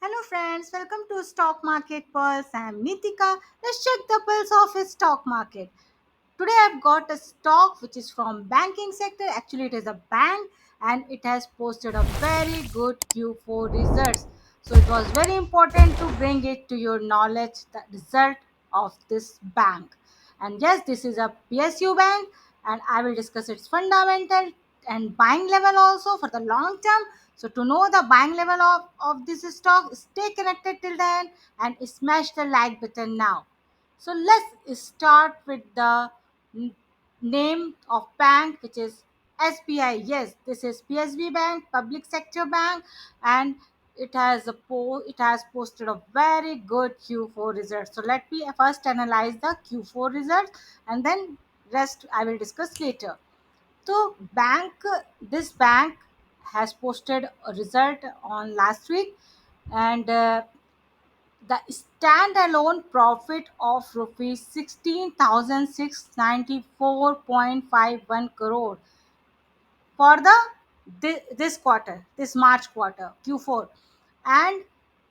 Hello friends, welcome to Stock Market Pulse. I'm Neetika. Let's check the pulse of a stock market. Today I've got a stock which is from banking sector. Actually it is a bank and it has posted a very good Q4 results. So it was very important to bring it to your knowledge the result of this bank. And yes, this is a PSU bank and I will discuss its fundamental and buying level also for the long term. So to know the buying level of this stock, stay connected till the end and smash the like button now. So let's start with the n- name of bank, which is SBI. Yes, this is PSB Bank, public sector bank, and it has posted a very good Q4 result. So let me first analyze the Q4 results, and then rest I will discuss later. So this bank has posted a result on last week, and the standalone profit of rupees 16,694.51 crore for this quarter, this March quarter, Q4, and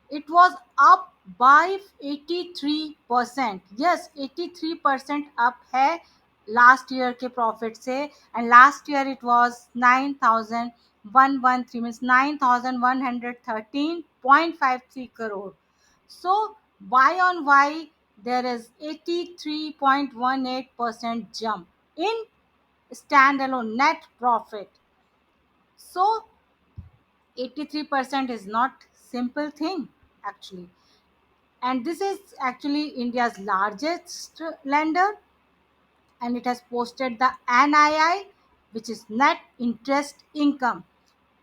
it was up by 83%. Yes, 83% up है last year के profit से, and last year it was 9,113, means 9,113.53 crore. So Y on Y there is 83.18% jump in standalone net profit. So 83% is not simple thing actually. And this is actually India's largest lender, and it has posted the NII, which is net interest income,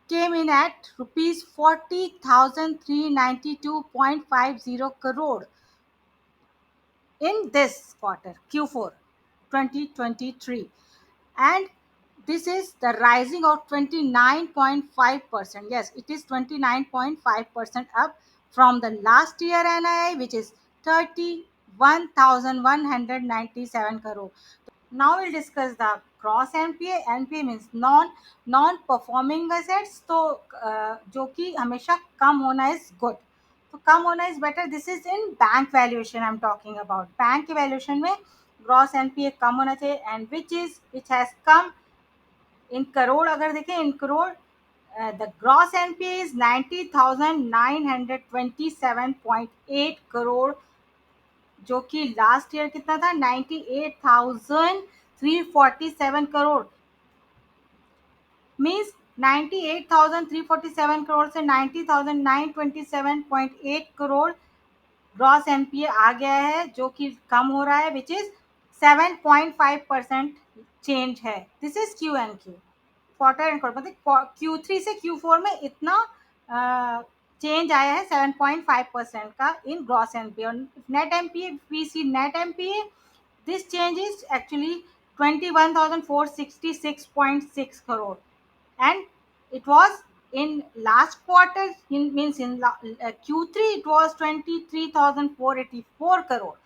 came in at rupees 40,392.50 crore in this quarter, Q4 2023. And this is the rising of 29.5%. Yes, it is 29.5% up from the last year NII, which is 31,197 crore. Now we'll discuss the gross NPA. NPA means non performing assets. तो जो कि हमेशा कम होना is good. तो कम होना is better. This is in bank valuation I'm talking about. Bank के valuation में gross NPA कम होना चाहिए, and which has come in crore. अगर देखें in crore, the gross NPA is 90,927.8 crore, जो कि लास्ट ईयर कितना था 98,347 करोड़. मीन्स 98,347 करोड़ से 90,927.8 करोड़ ग्रॉस एनपीए आ गया है, जो कि कम हो रहा है, विच इज 7.5% चेंज है. This is Q and Q, quarter and quarter, मतलब Q3 से Q4 में इतना चेंज आया है 7.5% का इन ग्रॉस एनपीए. और net NPA, we see net NPA, this change is actually 21,466.6 crore, and it was in last quarter, Q3 it was 23,484 crore,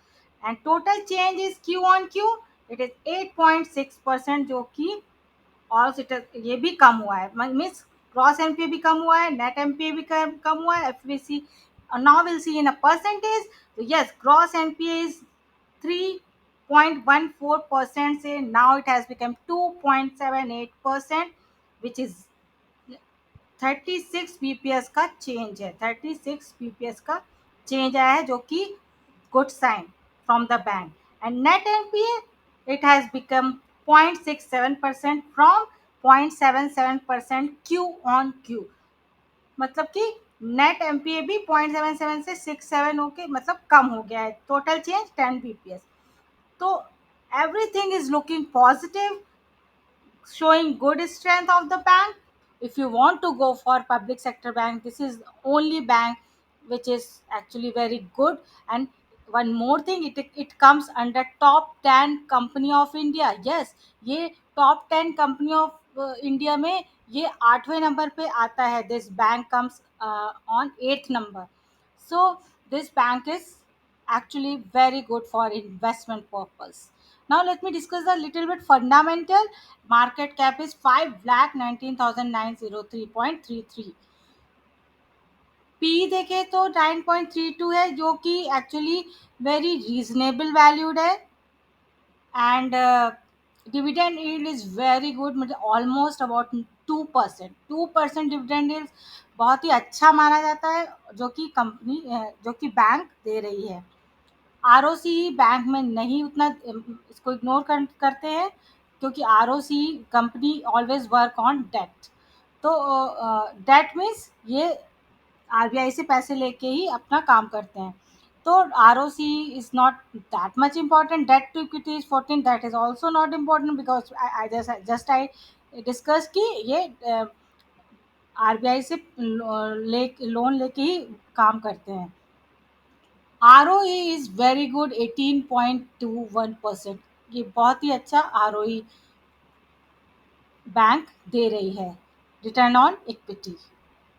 and total change is Q on Q, it is 8.6%, जो कि और ये भी कम हुआ है. Means cross MPa भी कम हुआ है, नेट एमपीए भी कम हुआ है. FVC now will see in a percentage. तो यस, ग्रॉस एनपीए इज 3.14% से now it has become 2.78%, which is 36 bps का चेंज है. 36 bps का चेंज आया है, जो कि good sign from the bank. And net NPA, it has become 0.67% from 0.77% Q on Q. मतलब कि नेट एमपीए भी 0.77 से 67 होके मतलब कम हो गया है. Total change 10 bps. तो everything is looking positive, showing good strength of the bank. If you want to go for public sector bank, this is only bank which is actually very good. And one more thing, it comes under top 10 company of India. Yes, ये top 10 company of India में ये 8वें number पे आता है. This bank comes on 8th number. So this bank is actually very good for investment purpose. Now let me discuss a little bit fundamental. Market cap is 5,19,903.33. P देखे तो 9.32 है, जो कि एक्चुअली वेरी रीजनेबल वैल्यूड है। And dividend yield is very good, मतलब almost about 2%। Dividend yield बहुत ही अच्छा माना जाता है, जो कि कंपनी जो कि बैंक दे रही है। आरओसी बैंक में नहीं उतना इसको इग्नोर करते हैं, क्योंकि ROC company always work on debt. तो डेट मीन्स ये आरबीआई से पैसे लेके ही अपना काम करते हैं। तो ROC is not that much important. Debt to equity is 14, that is also not important, because I just I discuss कि ये आरबीआई से लोन लेके ही काम करते हैं। ROE is very good, 18.21%। ये बहुत ही अच्छा आरओई बैंक दे रही है। Return on equity,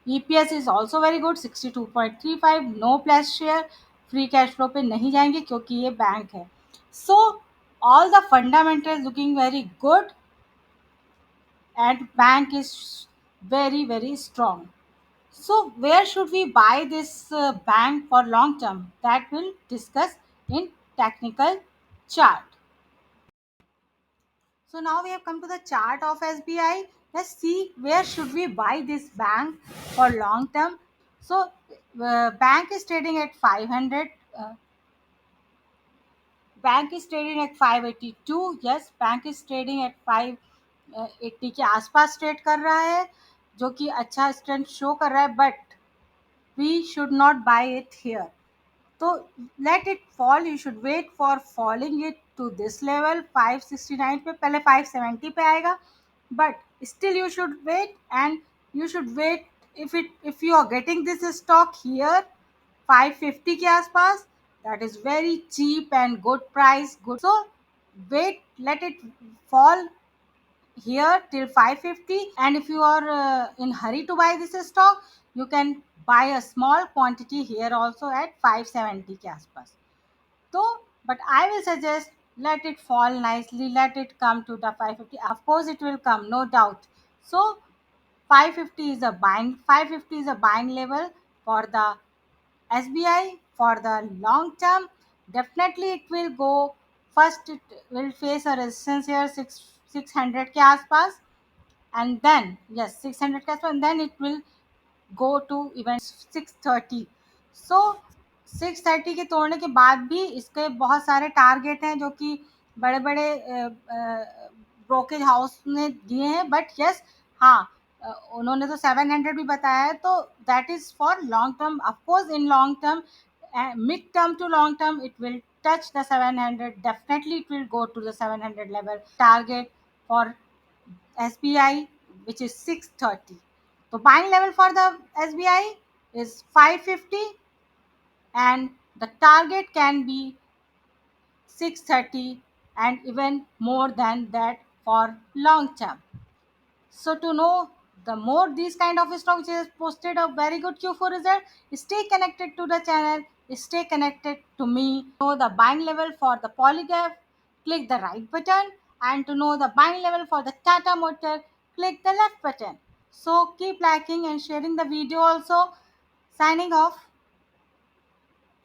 EPS is also very good, 62.35। No plus share, free cash flow पे नहीं जाएंगे क्योंकि ये बैंक है। So all the fundamental looking very good, and bank is very strong. So where should we buy this bank for long term? That will discuss in technical chart. So now we have come to the chart of SBI. Let's see where should we buy this bank for long term. So bank is trading at 500. Bank is trading at 582। Yes, bank is trading at 580 के आसपास trade कर रहा है, जो कि अच्छा strength show कर रहा है, but we should not buy it here. तो let it fall, you should wait for falling it to this level 569 पे, पहले 570 पे आएगा, but still you should wait. And you should wait if you are getting this stock here 550 के आसपास, that is very cheap and good price, good। So wait, let it fall here till 550, and if you are in hurry to buy this stock, you can buy a small quantity here also at 570 के आसपास। So but I will suggest, let it fall nicely, let it come to the 550, of course it will come, no doubt। So 550 is a buying level for the SBI for the long term. Definitely it will go, first it will face a resistance here 600 के आसपास, and then yes 600 के आसपास, and then it will go to even 630। सो 630 के तोड़ने के बाद भी इसके बहुत सारे टारगेट हैं, जो कि बड़े बड़े ब्रोकेज हाउस ने दिए हैं, बट यस हाँ, उन्होंने तो 700 भी बताया है, तो that is for long term. Of course in long term, mid term to long term, it will touch the 700, definitely it will go to the 700 level target for SBI, which is 630। So buying level for the SBI is 550, and the target can be 630, and even more than that for long term। So to know the more these kind of stocks which has posted a very good Q4 result, stay connected to the channel, stay connected to me. To know the buying level for the Polygraph, click the right button, and to know the buying level for the Tata Motor, click the left button. So keep liking and sharing the video also. Signing off.